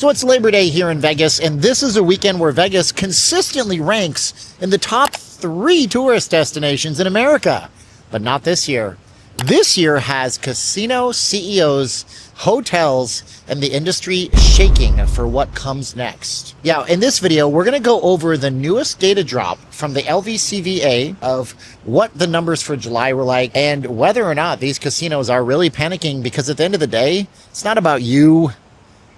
So it's Labor Day here in Vegas, and this is a weekend where Vegas consistently ranks in the top 3 tourist destinations in America. But not this year. This year has casino CEOs, hotels, and the industry shaking for what comes next. Yeah, in this video, we're going to go over the newest data drop from the LVCVA of what the numbers for July were like and whether or not these casinos are really panicking, because at the end of the day, it's not about you.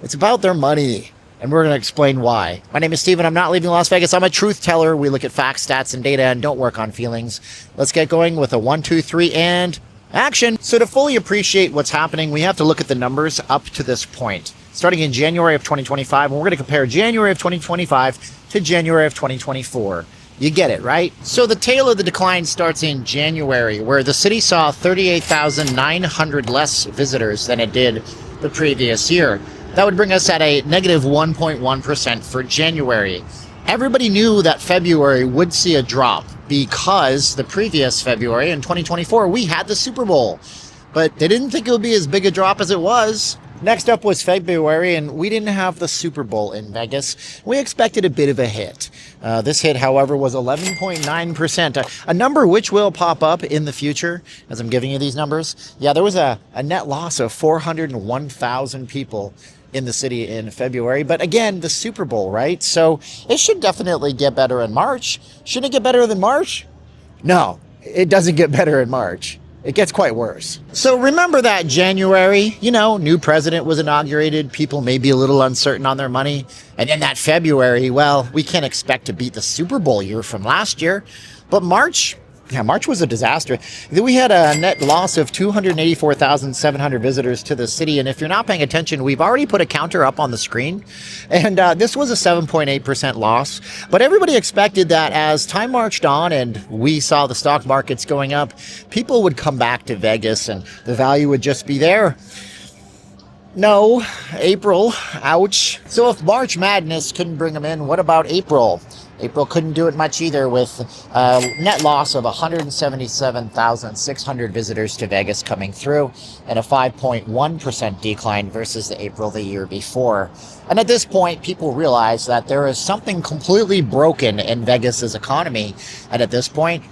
It's about their money, and we're going to explain why. My name is Steven. I'm not leaving Las Vegas. I'm a truth teller. We look at facts, stats, and data and don't work on feelings. Let's get going with a 1, 2, 3, and action. So to fully appreciate what's happening, we have to look at the numbers up to this point. Starting in January of 2025, and we're going to compare January of 2025 to January of 2024. You get it, right? So the tail of the decline starts in January, where the city saw 38,900 less visitors than it did the previous year. That would bring us at a negative 1.1% for January. Everybody knew that February would see a drop because the previous February in 2024, we had the Super Bowl, but they didn't think it would be as big a drop as it was. Next up was February, and we didn't have the Super Bowl in Vegas. We expected a bit of a hit. This hit, however, was 11.9%, a number which will pop up in the future as I'm giving you these numbers. Yeah, there was a net loss of 401,000 people in the city in February. But again, the Super Bowl, right? So it should definitely get better in March. Shouldn't it get better than March? No, it doesn't get better in March. It gets quite worse. So remember that January, new president was inaugurated. People may be a little uncertain on their money. And then that February, well, we can't expect to beat the Super Bowl year from last year. But March was a disaster. We had a net loss of 284,700 visitors to the city. And if you're not paying attention, we've already put a counter up on the screen. And this was a 7.8% loss. But everybody expected that as time marched on and we saw the stock markets going up, people would come back to Vegas and the value would just be there. No, April, ouch. So if March Madness couldn't bring them in, what about April? April couldn't do it much either, with a net loss of 177,600 visitors to Vegas coming through and a 5.1% decline versus the April the year before. And at this point, people realize that there is something completely broken in Vegas's economy. And at this point,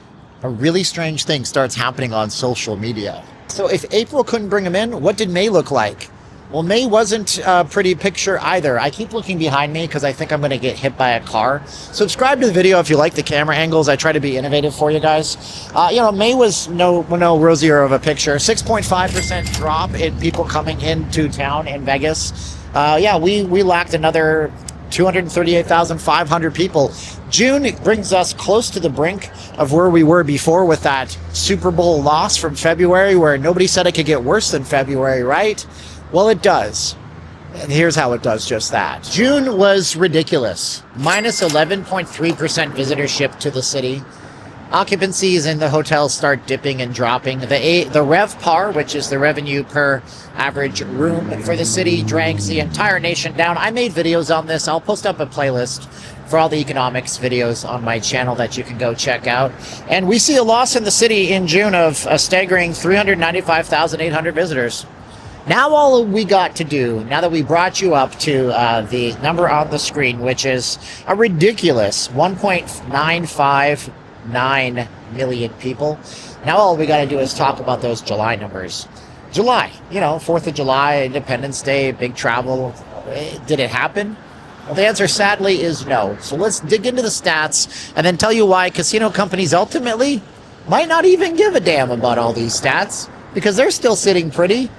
a really strange thing starts happening on social media. So if April couldn't bring them in, what did May look like? Well, May wasn't a pretty picture either. I keep looking behind me because I think I'm going to get hit by a car. Subscribe to the video if you like the camera angles. I try to be innovative for you guys. May was no rosier of a picture. 6.5% drop in people coming into town in Vegas. We lacked another 238,500 people. June brings us close to the brink of where we were before with that Super Bowl loss from February, where nobody said it could get worse than February, right? Well, it does. And here's how it does just that. June was ridiculous. Minus 11.3% visitorship to the city. Occupancies in the hotels start dipping and dropping. The RevPAR, which is the revenue per average room for the city, drags the entire nation down. I made videos on this. I'll post up a playlist for all the economics videos on my channel that you can go check out. And we see a loss in the city in June of a staggering 395,800 visitors. Now all we got to do, now that we brought you up to the number on the screen, which is a ridiculous 1.959 million people, now all we got to do is talk about those July numbers. July, 4th of July, Independence Day, big travel. Did it happen? Well, the answer sadly is no. So let's dig into the stats and then tell you why casino companies ultimately might not even give a damn about all these stats, because they're still sitting pretty.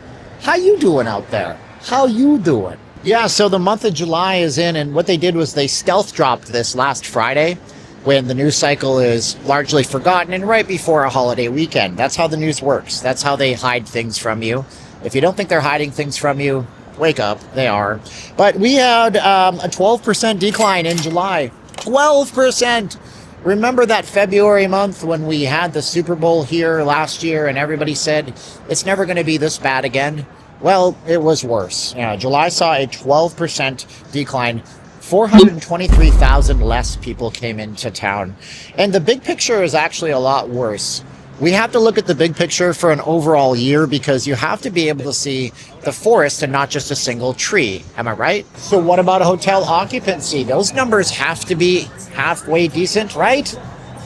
How you doing out there? How you doing? Yeah, so the month of July is in, and what they did was they stealth dropped this last Friday when the news cycle is largely forgotten and right before a holiday weekend. That's how the news works. That's how they hide things from you. If you don't think they're hiding things from you, wake up. They are. But we had a 12% decline in July. 12%! Remember that February month when we had the Super Bowl here last year and everybody said it's never going to be this bad again? Well, it was worse. July saw a 12% decline. 423,000 less people came into town. And the big picture is actually a lot worse. We have to look at the big picture for an overall year because you have to be able to see the forest and not just a single tree. Am I right? So what about hotel occupancy? Those numbers have to be halfway decent, right?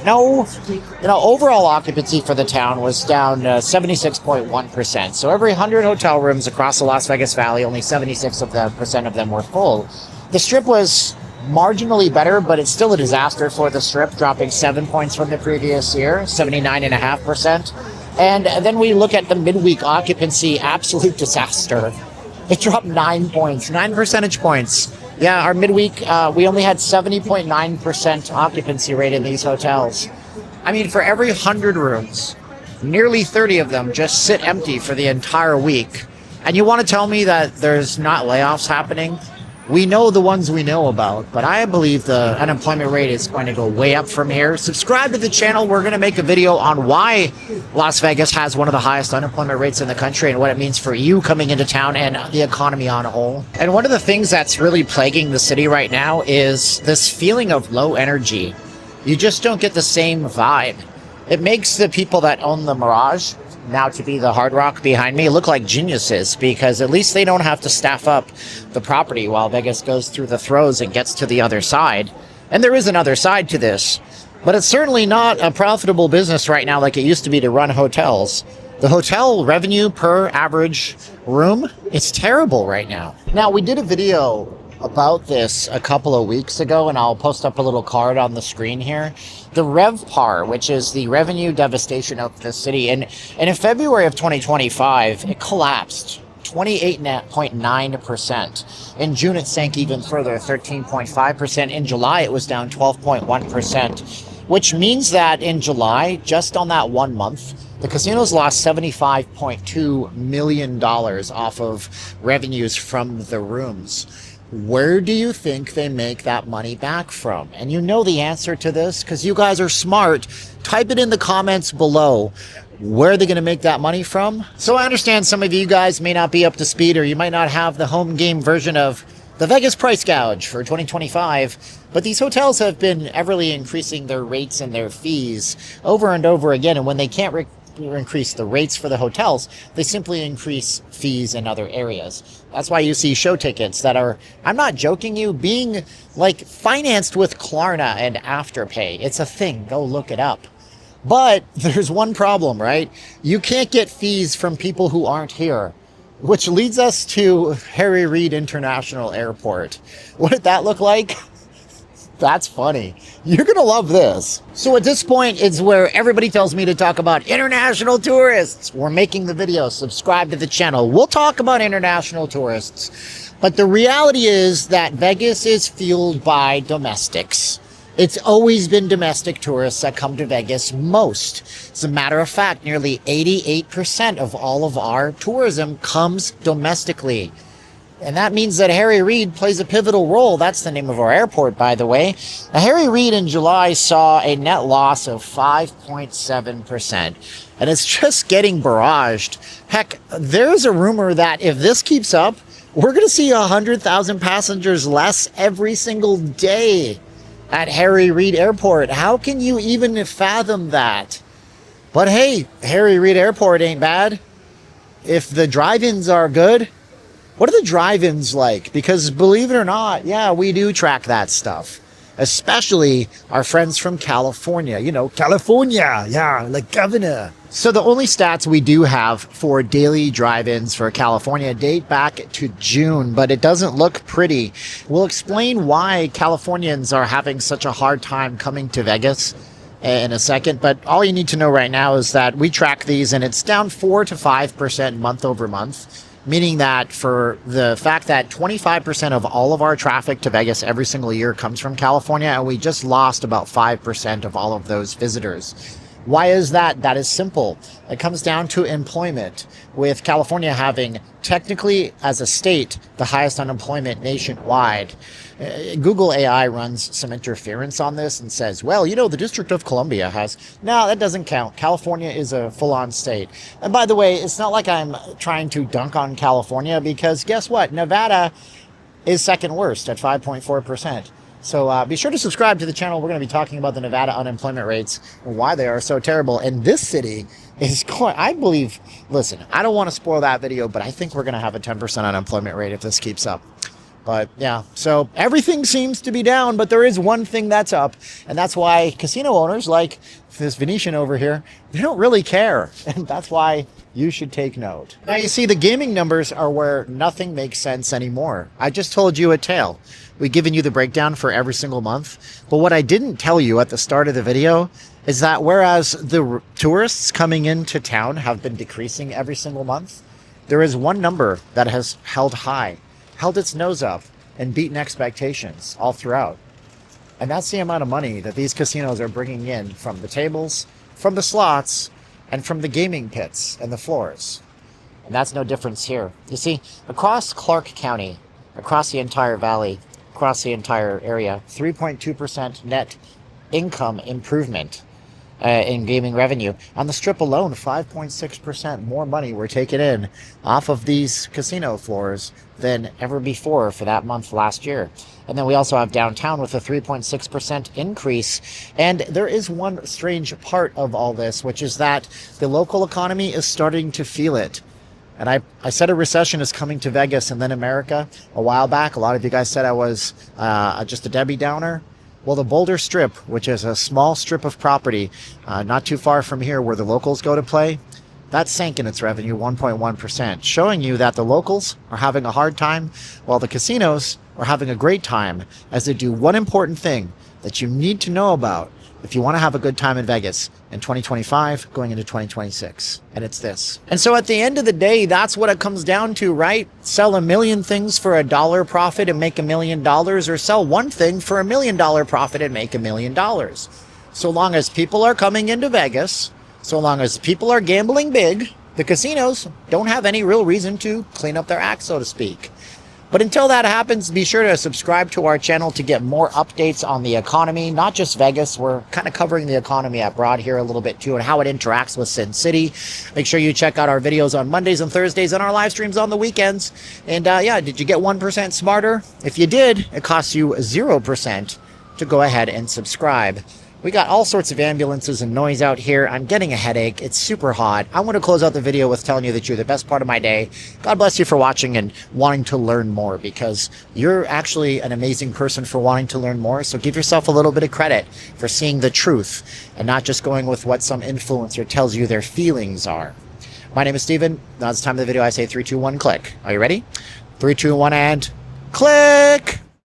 No. Overall occupancy for the town was down 76.1%. So every 100 hotel rooms across the Las Vegas Valley, only 76% of them were full. The Strip was marginally better, but it's still a disaster for the Strip, dropping 7 points from the previous year, 79.5%. And then we look at the midweek occupancy, absolute disaster. It dropped 9 points, 9 percentage points. Yeah, our midweek, we only had 70.9% occupancy rate in these hotels. I mean, for every 100 rooms, nearly 30 of them just sit empty for the entire week. And you want to tell me that there's not layoffs happening? We know the ones we know about, but I believe the unemployment rate is going to go way up from here. Subscribe to the channel. We're going to make a video on why Las Vegas has one of the highest unemployment rates in the country and what it means for you coming into town and the economy on a whole. And one of the things that's really plaguing the city right now is this feeling of low energy. You just don't get the same vibe. It makes the people that own the Mirage, now to be the Hard Rock behind me, look like geniuses because at least they don't have to staff up the property while Vegas goes through the throes and gets to the other side. And there is another side to this, but it's certainly not a profitable business right now like it used to be to run hotels. The hotel revenue per average room is terrible right now. Now, we did a video about this a couple of weeks ago, and I'll post up a little card on the screen here. The RevPAR, which is the revenue devastation of the city, and in February of 2025, it collapsed 28.9%. In June, it sank even further, 13.5%. In July, it was down 12.1%, which means that in July, just on that 1 month, the casinos lost $75.2 million off of revenues from the rooms. Where do you think they make that money back from? And you know the answer to this because you guys are smart. Type it in the comments below. Where are they going to make that money from? So I understand some of you guys may not be up to speed, or you might not have the home game version of the Vegas price gouge for 2025, but these hotels have been everly increasing their rates and their fees over and over again, and when they can't increase the rates for the hotels, they simply increase fees in other areas. That's why you see show tickets that are, I'm not joking you, being like financed with Klarna and Afterpay. It's a thing. Go look it up. But there's one problem, right? You can't get fees from people who aren't here, which leads us to Harry Reid International Airport. What did that look like? That's funny. You're going to love this. So at this point, it's where everybody tells me to talk about international tourists. We're making the video. Subscribe to the channel. We'll talk about international tourists. But the reality is that Vegas is fueled by domestics. It's always been domestic tourists that come to Vegas most. As a matter of fact, nearly 88% of all of our tourism comes domestically. And that means that Harry Reid plays a pivotal role. That's the name of our airport, by the way. Now, Harry Reid in July saw a net loss of 5.7%. And it's just getting barraged. Heck, there's a rumor that if this keeps up, we're going to see 100,000 passengers less every single day at Harry Reid Airport. How can you even fathom that? But hey, Harry Reid Airport ain't bad. If the drive-ins are good. What are the drive-ins like? Because believe it or not, yeah, we do track that stuff. Especially our friends from California. You know, California, yeah, like governor. So the only stats we do have for daily drive-ins for California date back to June, but it doesn't look pretty. We'll explain why Californians are having such a hard time coming to Vegas in a second, but all you need to know right now is that we track these and it's down 4 to 5% month over month. Meaning that for the fact that 25% of all of our traffic to Vegas every single year comes from California, and we just lost about 5% of all of those visitors. Why is that? That is simple. It comes down to employment, with California having technically as a state the highest unemployment nationwide. Google AI runs some interference on this and says, well, you know, the District of Columbia has. No, that doesn't count. California is a full-on state. And by the way, it's not like I'm trying to dunk on California, because guess what? Nevada is second worst at 5.4%. So be sure to subscribe to the channel. We're going to be talking about the Nevada unemployment rates and why they are so terrible. And this city is going, I believe, listen, I don't want to spoil that video, but I think we're going to have a 10% unemployment rate if this keeps up. But yeah, so everything seems to be down, but there is one thing that's up, and that's why casino owners like this Venetian over here, they don't really care, and that's why you should take note. Now you see the gaming numbers are where nothing makes sense anymore. I just told you a tale. We've given you the breakdown for every single month, but what I didn't tell you at the start of the video is that whereas the tourists coming into town have been decreasing every single month, there is one number that has held high, held its nose up, and beaten expectations all throughout. And that's the amount of money that these casinos are bringing in from the tables, from the slots, and from the gaming pits and the floors. And that's no difference here. You see, across Clark County, across the entire valley, across the entire area, 3.2% net income improvement in gaming revenue. On the Strip alone, 5.6% more money we're taking in off of these casino floors than ever before for that month last year. And then we also have downtown with a 3.6% increase. And there is one strange part of all this, which is that the local economy is starting to feel it. And I said a recession is coming to Vegas and then America a while back. A lot of you guys said I was just a Debbie Downer. Well, the Boulder Strip, which is a small strip of property not too far from here where the locals go to play, that sank in its revenue 1.1%, showing you that the locals are having a hard time while the casinos are having a great time as they do one important thing that you need to know about if you want to have a good time in Vegas in 2025 going into 2026. And it's this. And so at the end of the day, that's what it comes down to, right? Sell a million things for $1 profit and make $1 million, or sell one thing for $1 million profit and make $1 million. So long as people are coming into Vegas, so long as people are gambling big, the casinos don't have any real reason to clean up their act, so to speak. But until that happens, be sure to subscribe to our channel to get more updates on the economy, not just Vegas. We're kind of covering the economy abroad here a little bit too and how it interacts with Sin City. Make sure you check out our videos on Mondays and Thursdays and our live streams on the weekends. And yeah, did you get 1% smarter? If you did, it costs you 0% to go ahead and subscribe. We got all sorts of ambulances and noise out here. I'm getting a headache. It's super hot. I want to close out the video with telling you that you're the best part of my day. God bless you for watching and wanting to learn more, because you're actually an amazing person for wanting to learn more. So give yourself a little bit of credit for seeing the truth and not just going with what some influencer tells you their feelings are. My name is Steven. Now it's time of the video. I say 3, 2, 1, click. Are you ready? 3, 2, 1, and click!